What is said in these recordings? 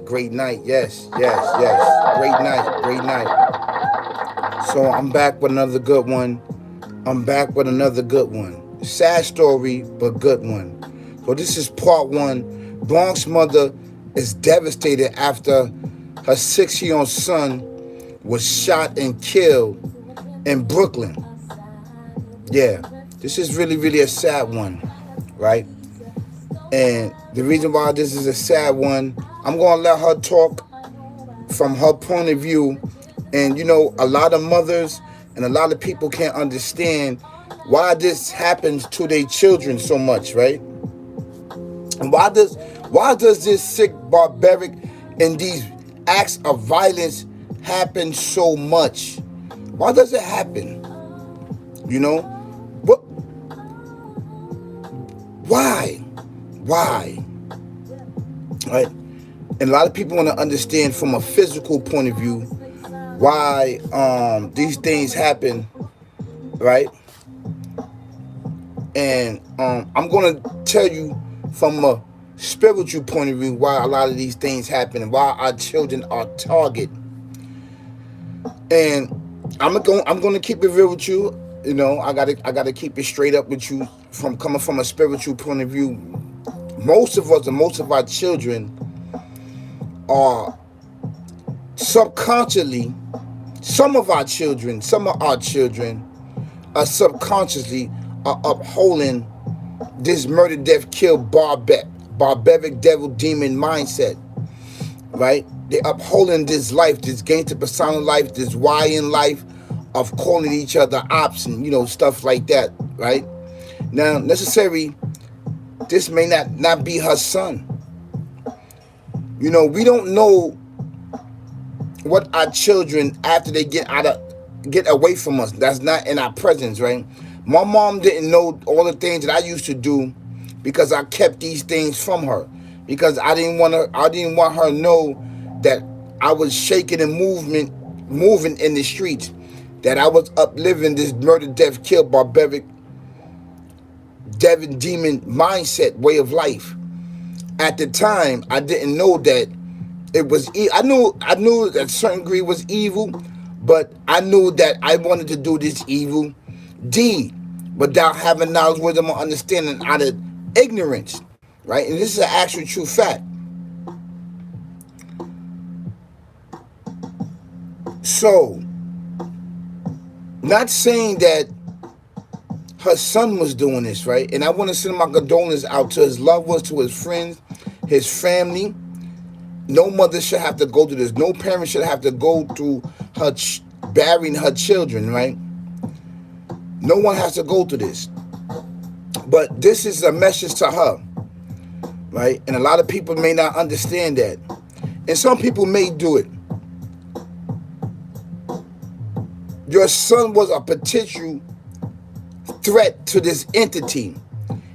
Great night. Yes, yes, yes. Great night. Great night. So I'm back with another good one. I'm back with another good one. Sad story, but good one. So this is part one. Bronx mother is devastated after her 6-year-old son was shot and killed in Brooklyn. Yeah, this is really, really a sad one, right? And the reason why this is a sad one, I'm going to let her talk from her point of view. And you know, a lot of mothers and a lot of people can't understand why this happens to their children so much, right? And why does this sick, barbaric, and these acts of violence happen so much? Why does it happen? You know, what? Why? Why? Right? And a lot of people want to understand from a physical point of view why these things happen, right? And I'm going to tell you from a spiritual point of view why a lot of these things happen and why our children are target. And I'm going to keep it real with you. You know, I gotta keep it straight up with you from coming from a spiritual point of view. Most of us and most of our children are subconsciously, some of our children are subconsciously are upholding this murder, death, kill, barbaric devil demon mindset, right? They're upholding this life, this gangster persona life, this YN life of calling each other ops and, you know, stuff like that, right? Now, necessarily, this may not be her son. You know, we don't know what our children, after they get away from us, that's not in our presence, right? My mom didn't know all the things that I used to do because I kept these things from her, because I didn't want her to know that I was shaking and moving in the streets, that I was upliving this murder, death, kill, barbaric, devil, demon mindset, way of life. At the time, I didn't know that it was. I knew that certain greed was evil, but I knew that I wanted to do this evil deed without having knowledge, wisdom, or understanding, out of ignorance, right? And this is an actual true fact. So, not saying that her son was doing this, right? And I want to send my condolences out to his loved ones, to his friends, his family. No mother should have to go through this. No parent should have to go through her burying her children, right? No one has to go through this. But this is a message to her, right? And a lot of people may not understand that. And some people may do it. Your son was a potential threat to this entity.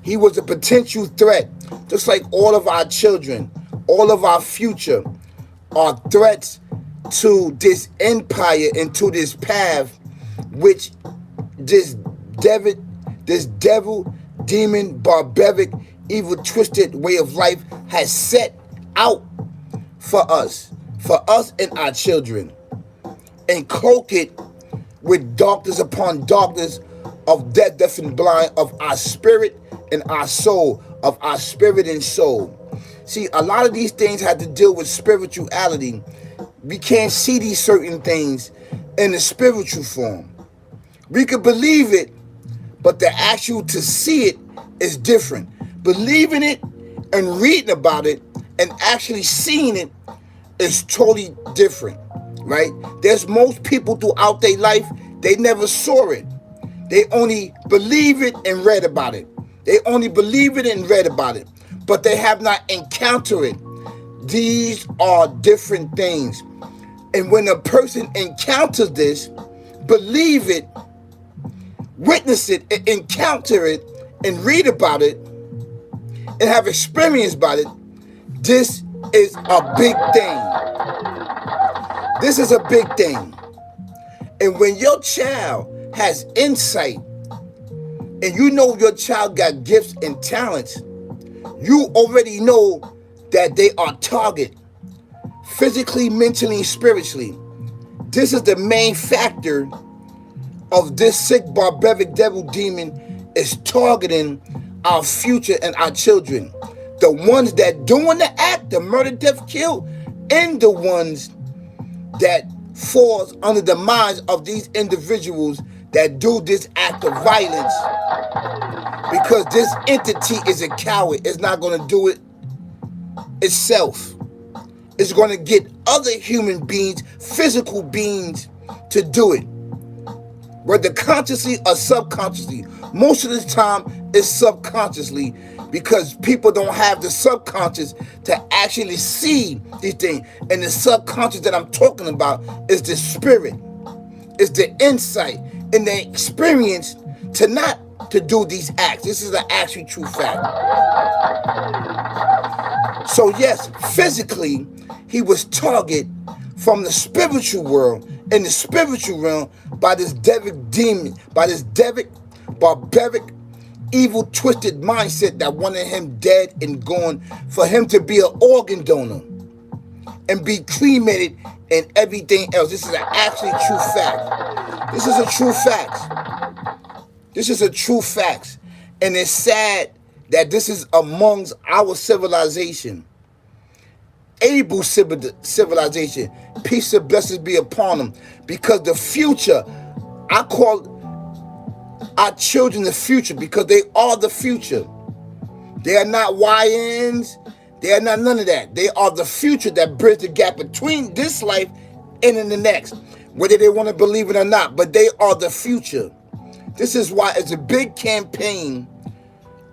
He was a potential threat, just like all of our children, all of our future are threats to this empire and to this path which this devil, demon, barbaric, evil, twisted way of life has set out for us and our children, and cloak it with darkness upon darkness of death and blind of our spirit and our soul, of our spirit and soul. See, a lot of these things have to deal with spirituality. We can't see these certain things in the spiritual form. We could believe it, but the actual to see it is different. Believing it and reading about it and actually seeing it is totally different, right? There's most people throughout their life, they never saw it. They only believe it and read about it. They only believe it and read about it, but they have not encountered it. These are different things. And when a person encounters this, believe it, witness it, and encounter it, and read about it, and have experience about it, this is a big thing. This is a big thing. And when your child has insight, and you know your child got gifts and talents, you already know that they are target. physically, mentally, and spiritually. This is the main factor of this sick barbaric devil demon is targeting our future and our children. The ones that doing the act, the murder, death, kill, and the ones that falls under the minds of these individuals that do this act of violence, because this entity is a coward. It's not going to do it itself. It's going to get other human beings, physical beings, to do it, whether consciously or subconsciously. Most of the time it's subconsciously, because people don't have the subconscious to actually see these things. And the subconscious that I'm talking about is the spirit, is the insight and the experience to not to do these acts. This is an actually true fact. So yes, physically, he was targeted from the spiritual world, in the spiritual realm, by this devil demon, by this devil, barbaric, evil, twisted mindset that wanted him dead and gone, for him to be an organ donor and be cremated and everything else. This is an actually true fact. This is a true fact. This is a true fact. And it's sad that this is amongst our civilization. Able civilization. Peace and blessings be upon them. Because the future, I call our children the future, because they are the future. They are not YNs. They are not none of that. They are the future that bridge the gap between this life and in the next, whether they want to believe it or not. But they are the future. This is why it's a big campaign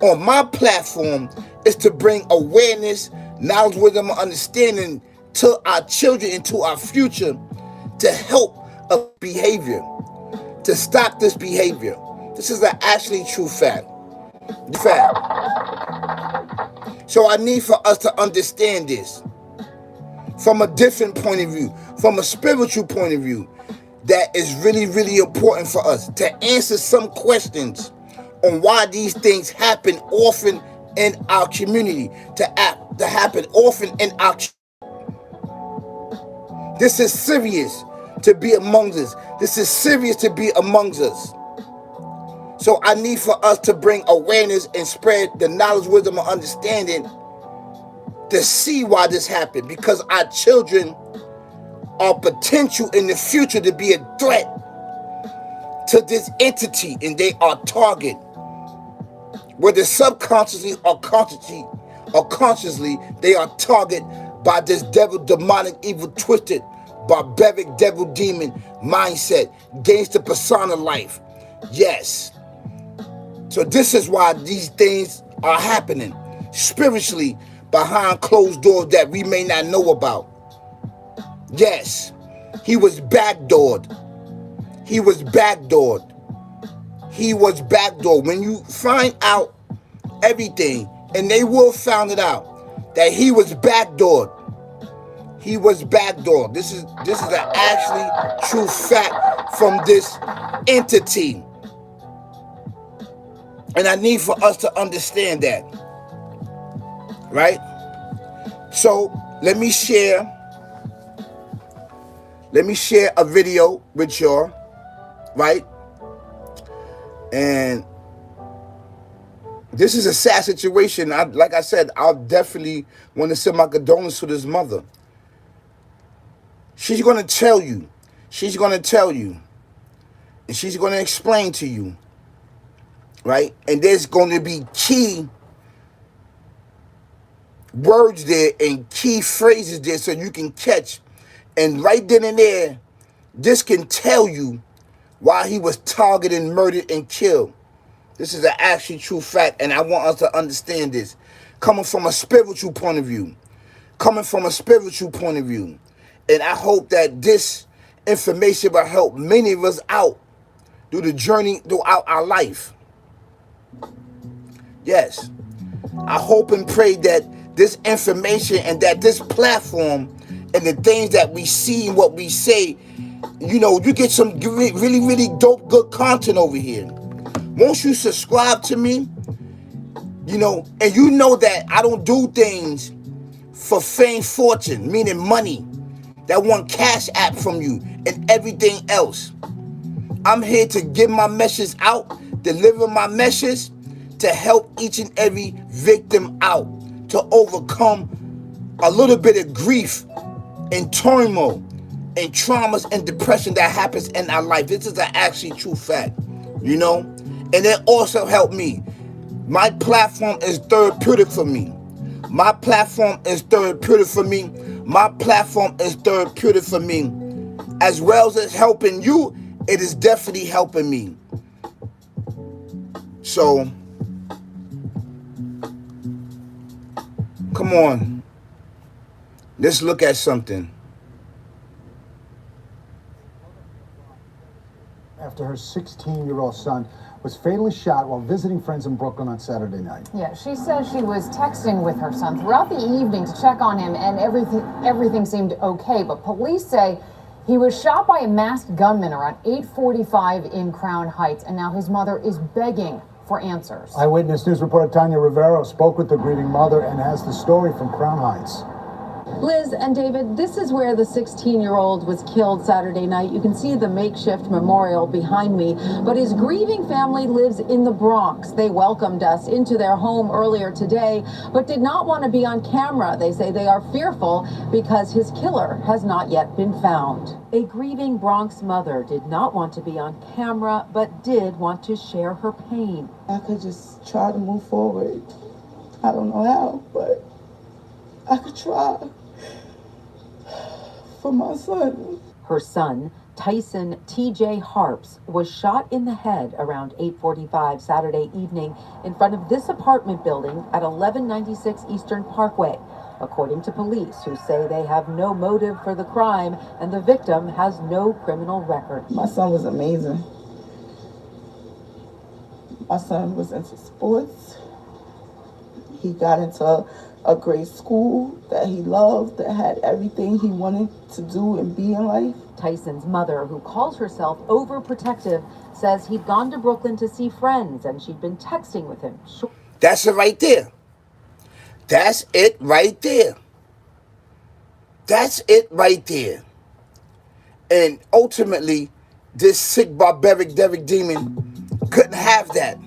on my platform, is to bring awareness, knowledge, wisdom, and understanding to our children and to our future, to help a behavior, to stop this behavior. This is an actually true fact. So I need for us to understand this from a different point of view, from a spiritual point of view, that is really, really important for us to answer some questions on why these things happen often in our community, to happen often in our. This is serious to be amongst us. This is serious to be amongst us. So I need for us to bring awareness and spread the knowledge, wisdom, and understanding to see why this happened, because our children are potential in the future to be a threat to this entity, and they are target, whether subconsciously or consciously, they are target by this devil, demonic, evil, twisted, barbaric devil demon mindset, gangster persona life. Yes. So this is why these things are happening spiritually behind closed doors that we may not know about. Yes, he was backdoored. He was backdoored. He was backdoored. When you find out everything, and they will find it out, that he was backdoored. He was backdoored. This is an actually true fact from this entity. And I need for us to understand that. Right? So let me share a video with y'all, right? And this is a sad situation. Like I said, I'll definitely want to send my condolences to this mother. She's going to tell you. She's going to tell you. And she's going to explain to you. Right? And there's going to be key words there and key phrases there so you can catch. And right then and there, this can tell you why he was targeted, murdered, and killed. This is an actually true fact, and I want us to understand this. Coming from a spiritual point of view. Coming from a spiritual point of view. And I hope that this information will help many of us out through the journey throughout our life. Yes. I hope and pray that this information and that this platform and the things that we see and what we say, you know, you get some really, really dope, good content over here. Once you subscribe to me, you know, and you know that I don't do things for fame, fortune, meaning money, that want cash app from you and everything else. I'm here to give my message out, deliver my message to help each and every victim out, to overcome a little bit of grief and turmoil and traumas and depression that happens in our life. This is an actually true fact, you know? And it also helped me. My platform is therapeutic for me. My platform is therapeutic for me. My platform is therapeutic for me. As well as it's helping you, it is definitely helping me. So, come on. Let's look at something. After her 16-year-old son was fatally shot while visiting friends in Brooklyn on Saturday night. Yeah, she says she was texting with her son throughout the evening to check on him, and everything seemed okay. But police say he was shot by a masked gunman around 8:45 in Crown Heights, and now his mother is begging for answers. Eyewitness News reporter Tanya Rivero spoke with the grieving mother and has the story from Crown Heights. Liz and David, this is where the 16-year-old was killed Saturday night. You can see the makeshift memorial behind me, but his grieving family lives in the Bronx. They welcomed us into their home earlier today, but did not want to be on camera. They say they are fearful because his killer has not yet been found. A grieving Bronx mother did not want to be on camera, but did want to share her pain. I could just try to move forward. I don't know how, but I could try for my son. Her son, Tyson T.J. Harps, was shot in the head around 8:45 Saturday evening in front of this apartment building at 1196 Eastern Parkway, according to police, who say they have no motive for the crime and the victim has no criminal record. My son was amazing. My son was into sports. He got into a great school that he loved, that had everything he wanted to do and be in life. Tyson's mother, who calls herself overprotective, says he'd gone to Brooklyn to see friends and she'd been texting with him. That's it right there. That's it right there. That's it right there. And ultimately, this sick, barbaric, devil demon couldn't have that.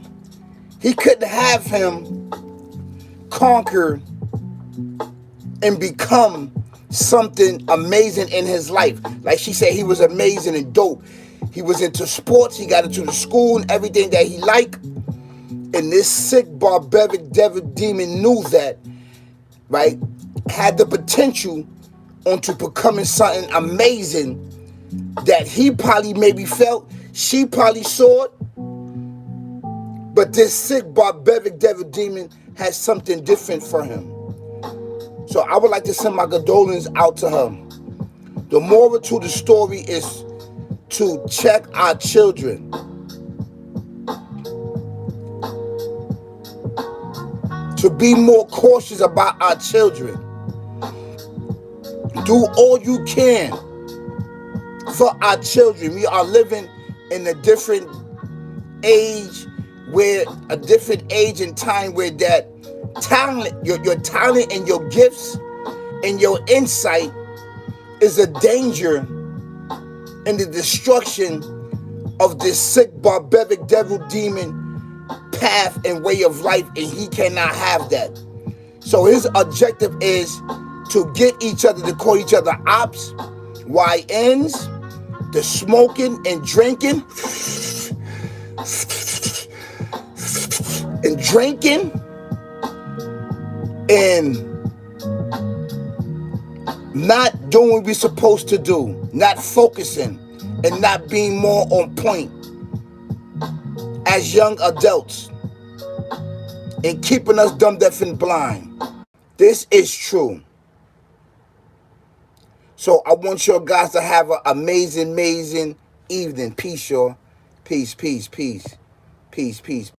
He couldn't have him conquer and become something amazing in his life. Like she said, he was amazing and dope. He was into sports. He got into the school and everything that he liked. And this sick, barbaric, devil demon knew that, right? Had the potential onto becoming something amazing that he probably maybe felt, she probably saw it. But this sick, barbaric, devil demon has something different for him. So I would like to send my condolences out to her. The moral to the story is to check our children. To be more cautious about our children. Do all you can for our children. We are living in a different age, where a different age and time where that talent, your talent and your gifts and your insight is a danger in the destruction of this sick, barbaric, devil demon path and way of life, and he cannot have that. So his objective is to get each other to call each other ops, YNs, the smoking and drinking and drinking and not doing what we're supposed to do, not focusing and not being more on point as young adults and keeping us dumb, deaf, and blind. This is true. So I want you guys to have an amazing, amazing evening. Peace, y'all. Peace, peace, peace. Peace, peace.